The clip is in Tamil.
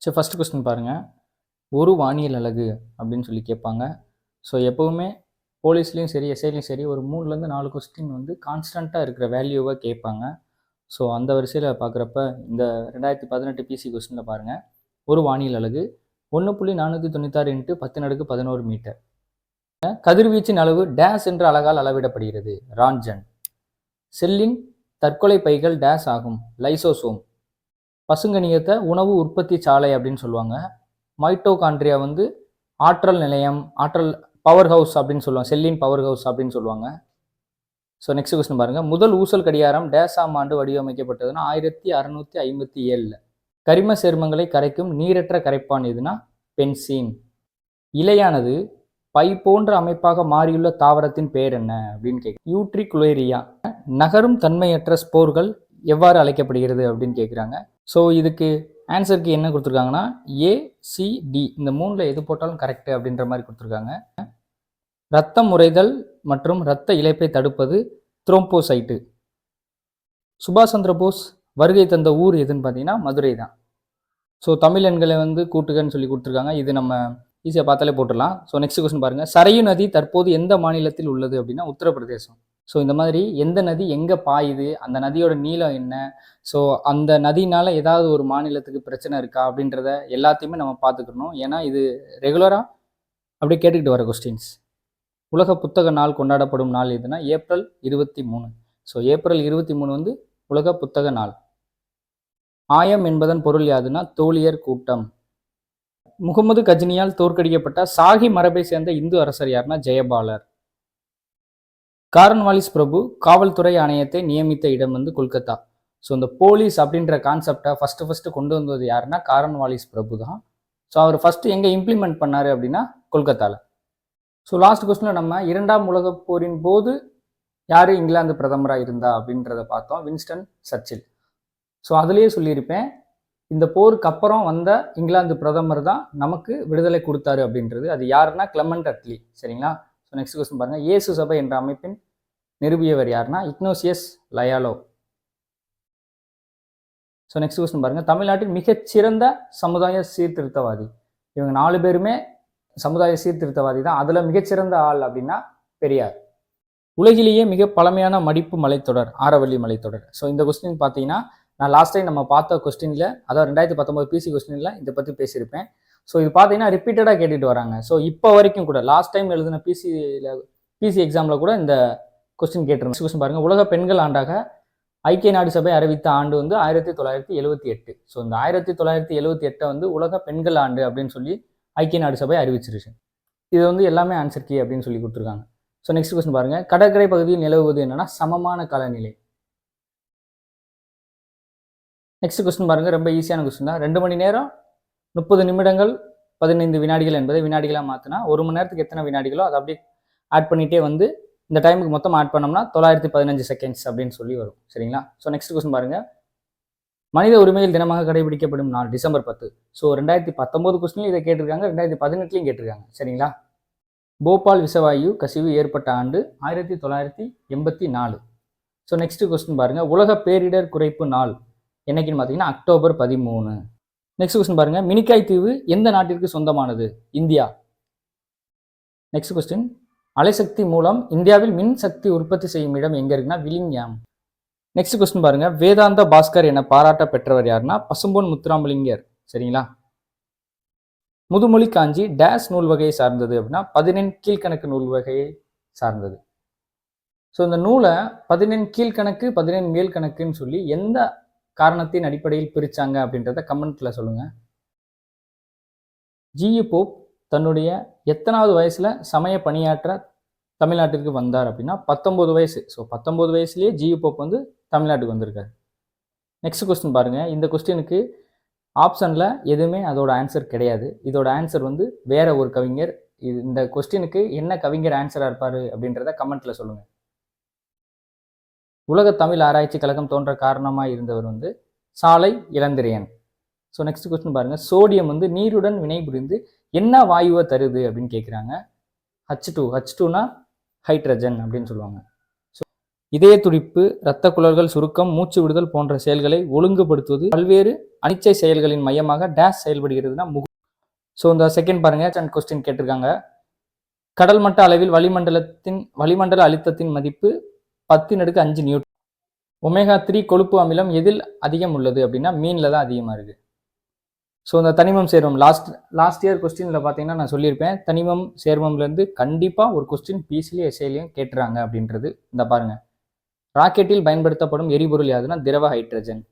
ஸோ ஃபஸ்ட்டு கொஸ்டின் பாருங்கள், ஒரு வானியல் அலகு அப்படின்னு சொல்லி கேட்பாங்க. ஸோ எப்போவுமே போலீஸ்லேயும் சரி, எஸ்ஐலையும் சரி, ஒரு 3லேருந்து 4 கொஸ்டின் வந்து கான்ஸ்டண்ட்டாக இருக்கிற வேல்யூவை கேட்பாங்க. ஸோ அந்த வரிசையில் பார்க்குறப்ப இந்த 2018 பிசி கொஸ்டினில் பாருங்கள், ஒரு வானியல் அலகு 1.496 × 10^11 மீட்டர். கதிர்வீச்சின் அளவு டேஸ் என்ற அலகால் அளவிடப்படுகிறது. ரான்ஜன். செல்லின் தற்கொலை பைகள் டேஸ் ஆகும். லைசோசோம். பசுங்கனியத்தை உணவு உற்பத்தி சாலை அப்படின்னு சொல்லுவாங்க. மைட்டோகாண்ட்ரியா வந்து ஆற்றல் நிலையம், ஆற்றல் பவர் ஹவுஸ் அப்படின்னு சொல்லுவாங்க. செல்லின் பவர் ஹவுஸ் அப்படின்னு சொல்லுவாங்க. ஸோ நெக்ஸ்ட் கொஸ்டின் பாருங்க, முதல் ஊசல் கடிகாரம் டேஸாம் ஆண்டு வடிவமைக்கப்பட்டதுன்னா 1657. கரிம சேர்மங்களை கரைக்கும் நீரற்ற கரைப்பான் எதுனா பென்சீன். இலையானது பை போன்ற அமைப்பாக மாறியுள்ள தாவரத்தின் பெயர் என்ன அப்படின்னு கேட்குறேன். யூட்ரிகுலேரியா. நகரும் தன்மையற்ற ஸ்போர்கள் எவ்வாறு அழைக்கப்படுகிறது அப்படின்னு கேட்குறாங்க. ஸோ இதுக்கு ஆன்சருக்கு என்ன கொடுத்துருக்காங்கன்னா ஏசிடி, இந்த 3ல் எது போட்டாலும் கரெக்டு அப்படின்ற மாதிரி கொடுத்துருக்காங்க. இரத்தம் உறைதல் மற்றும் இரத்த இழப்பை தடுப்பது த்ரோம்போசைட்டு. சுபாஷ் சந்திர போஸ் வருகை தந்த ஊர் எதுன்னு பார்த்தீங்கன்னா மதுரை தான். ஸோ தமிழ் எண்களை வந்து கூட்டுகன்னு சொல்லி கொடுத்துருக்காங்க. இது நம்ம ஈஸியாக பார்த்தாலே போட்டுடலாம். ஸோ நெக்ஸ்ட் கொஸ்டின் பாருங்கள், சரையு நதி தற்போது எந்த மாநிலத்தில் உள்ளது அப்படின்னா உத்தரப்பிரதேசம். ஸோ இந்த மாதிரி எந்த நதி எங்கே பாயுது, அந்த நதியோட நீளம் என்ன, ஸோ அந்த நதினால ஏதாவது ஒரு மாநிலத்துக்கு பிரச்சனை இருக்கா அப்படின்றத எல்லாத்தையுமே நம்ம பார்த்துக்கணும். ஏன்னா இது ரெகுலராக அப்படியே கேட்டுக்கிட்டு வர கொஸ்டின்ஸ். உலக புத்தக நாள் கொண்டாடப்படும் நாள் எதுனா ஏப்ரல் 23. ஸோ ஏப்ரல் 23 வந்து உலக புத்தக நாள். ஆயம் என்பதன் பொருள் யாதுன்னா தோழியர் கூட்டம். முகமது கஜினியால் தோற்கடிக்கப்பட்ட சாகி மரபை சேர்ந்த இந்து அரசர் யாருன்னா ஜெயபாலர். காரன்வாலிஸ் பிரபு காவல்துறை ஆணையத்தை நியமித்த இடம் வந்து கொல்கத்தா. ஸோ இந்த போலீஸ் அப்படின்ற கான்செப்டை ஃபஸ்ட்டு கொண்டு வந்தது யாருன்னா காரன்வாலிஸ் பிரபு தான். ஸோ அவர் ஃபஸ்ட்டு எங்கே இம்ப்ளிமெண்ட் பண்ணார் அப்படின்னா கொல்கத்தாவில். ஸோ லாஸ்ட் கொஸ்டினில் நம்ம 2ஆம் உலகப் போரின் போது யார் இங்கிலாந்து பிரதமராக இருந்தா அப்படின்றத பார்த்தோம், வின்ஸ்டன் சர்ச்சில். ஸோ அதுலேயே சொல்லியிருப்பேன், இந்த போருக்கு அப்புறம் வந்த இங்கிலாந்து பிரதமர் தான் நமக்கு விடுதலை கொடுத்தாரு அப்படின்றது. அது யாருன்னா கிளமெண்ட் அட்லி. சரிங்களா? ஸோ நெக்ஸ்ட் கொஸ்டின் பாருங்கள், இயேசு சபை என்ற அமைப்பின் நிறுவியவர் யாருன்னா இக்னோசியஸ் லயாலோ. ஸோ நெக்ஸ்ட் கொஸ்டின் பாருங்கள், தமிழ்நாட்டின் மிகச்சிறந்த சமுதாய சீர்திருத்தவாதி. இவங்க 4 பேருமே சமுதாய சீர்திருத்தவாதி தான். அதில் மிகச்சிறந்த ஆள் அப்படின்னா பெரியார். உலகிலேயே மிக பழமையான மடிப்பு மலைத்தொடர் ஆரவல்லி மலைத்தொடர். ஸோ இந்த கொஸ்டின் பார்த்தீங்கன்னா நான் லாஸ்ட் டைம் நம்ம பார்த்த கொஸ்டினில், அதாவது 2019 பிசி கொஸ்டினில் இதை பற்றி பேசியிருப்பேன். ஸோ இது பார்த்தீங்கன்னா ரிப்பீட்டடாக கேட்டுட்டு வராங்க. ஸோ இப்போ வரைக்கும் கூட லாஸ்ட் டைம் எழுதின பிசி எக்ஸாமில் கூட இந்த கொஸ்டின் கேட்டிருந்தேன். கொஸ்டின் பாருங்கள், உலக பெண்கள் ஆண்டாக ஐக்கிய நாடு சபை அறிவித்த ஆண்டு வந்து 1978. ஸோ இந்த 1978 வந்து உலக பெண்கள் ஆண்டு அப்படின்னு சொல்லி ஐக்கிய நாடு சபை அறிவிச்சிருச்சு. இது வந்து எல்லாமே ஆன்சர் கீ அப்படின்னு சொல்லி கொடுத்துருக்காங்க. ஸோ நெக்ஸ்ட் கொஸ்டின் பாருங்கள், கடற்கரை பகுதியில் நிலவுவது என்னன்னா சமமான காலநிலை. நெக்ஸ்ட் கொஸ்டின் பாருங்கள், ரொம்ப ஈஸியான கொஸ்டின் தான். 2 மணி நேரம் 30 நிமிடங்கள் 15 வினாடிகள் என்பதை வினாடிகளாக மாற்றினா 1 மணி நேரத்துக்கு எத்தனை வினாடிகளோ அதை அப்படியே ஆட் பண்ணிகிட்டே வந்து இந்த டைமுக்கு மொத்தம் ஆட் பண்ணோம்னா 915 செகண்ட்ஸ் அப்படின்னு சொல்லி வரும். சரிங்களா? ஸோ நெக்ஸ்ட் கொஸ்டின் பாருங்கள், மனித உரிமைகள் தினமாக கடைபிடிக்கப்படும் நாள் டிசம்பர் 10. ஸோ 2019 கொஸ்டின்லையும் இதை கேட்டிருக்காங்க, 2018லையும் கேட்டிருக்காங்க. சரிங்களா? போபால் விஷவாயு கசிவு ஏற்பட்ட ஆண்டு 1984. ஸோ நெக்ஸ்ட் கொஸ்டின் பாருங்கள், உலக பேரிடர் குறைப்பு நாள் என்னைக்குன்னு பார்த்தீங்கன்னா அக்டோபர் 13. நெக்ஸ்ட் கொஸ்டின் பாருங்க, மினிக்காய் தீவு எந்த நாட்டிற்கு சொந்தமானது? இந்தியா. நெக்ஸ்ட் கொஸ்டின், அலைசக்தி மூலம் இந்தியாவில் மின் சக்தி உற்பத்தி செய்யும் இடம் எங்க இருக்குன்னா வில்லிங்ஹாம். நெக்ஸ்ட் கொஸ்டின் பாருங்க, வேதாந்த பாஸ்கர் என பாராட்ட பெற்றவர் யாருன்னா பசும்பொன் முத்துராமலிங்கர். சரிங்களா? முதுமொழி காஞ்சி டேஸ் நூல் வகையை சார்ந்தது அப்படின்னா 14 கீழ்கணக்கு நூல் வகையை சார்ந்தது. ஸோ இந்த நூலை 14 கீழ்கணக்கு 14 மேல் கணக்குன்னு சொல்லி எந்த காரணத்தின் அடிப்படையில் பிரிச்சாங்க அப்படின்றத கமெண்ட்ல சொல்லுங்க. ஜியு போப் தன்னுடைய எத்தனாவது வயசுல சமய பணியாற்ற தமிழ்நாட்டிற்கு வந்தார் அப்படின்னா 19 வயசு. ஸோ 19 வயசுலேயே ஜியு போப் வந்து தமிழ்நாட்டுக்கு வந்திருக்காரு. நெக்ஸ்ட் கொஸ்டின் பாருங்க, இந்த கொஸ்டினுக்கு ஆப்ஷனில் எதுவுமே அதோட ஆன்சர் கிடையாது. இதோட ஆன்சர் வந்து வேற ஒரு கவிஞர். இந்த கொஸ்டினுக்கு என்ன கவிஞர் ஆன்சராக இருப்பார் அப்படின்றத கமெண்ட்ல சொல்லுங்க. உலக தமிழ் ஆராய்ச்சி கழகம் தோன்ற காரணமாக இருந்தவர் வந்து சாலை இளந்திரையன். ஸோ நெக்ஸ்ட் கொஸ்டின் பாருங்க, சோடியம் வந்து நீருடன் வினைபுரிந்து என்ன வாயுவை தருது அப்படின்னு கேட்குறாங்க. H2. H2னா ஹைட்ரஜன் அப்படின்னு சொல்லுவாங்க. ஸோ இதய துடிப்பு, இரத்த குழல்கள் சுருக்கம், மூச்சு விடுதல் போன்ற செயல்களை ஒழுங்குபடுத்துவது பல்வேறு அனிச்சை செயல்களின் மையமாக டேஷ் செயல்படுகிறதுனா முகம். ஸோ இந்த செகண்ட் பாருங்க, கொஸ்டின் கேட்டிருக்காங்க. கடல் மட்ட அளவில் வளிமண்டல அழுத்தத்தின் மதிப்பு 10⁵ நியூட்டன். ஒமேகா 3 கொழுப்பு அமிலம் எதில் அதிகம் உள்ளது அப்படின்னா மீன்ல தான் அதிகமா இருக்கு. ஸோ இந்த தனிமம் சேர்மம் லாஸ்ட் இயர் கொஸ்டின்ல பார்த்தீங்கன்னா நான் சொல்லியிருப்பேன், தனிமம் சேர்மம்லேருந்து கண்டிப்பாக ஒரு கொஸ்டின் பிசிலையும் எஸ்ஐலையும் கேட்டுறாங்க அப்படின்றது. இந்த பாருங்க, ராக்கெட்டில் பயன்படுத்தப்படும் எரிபொருள் யாதுன்னா திரவ ஹைட்ரஜன்.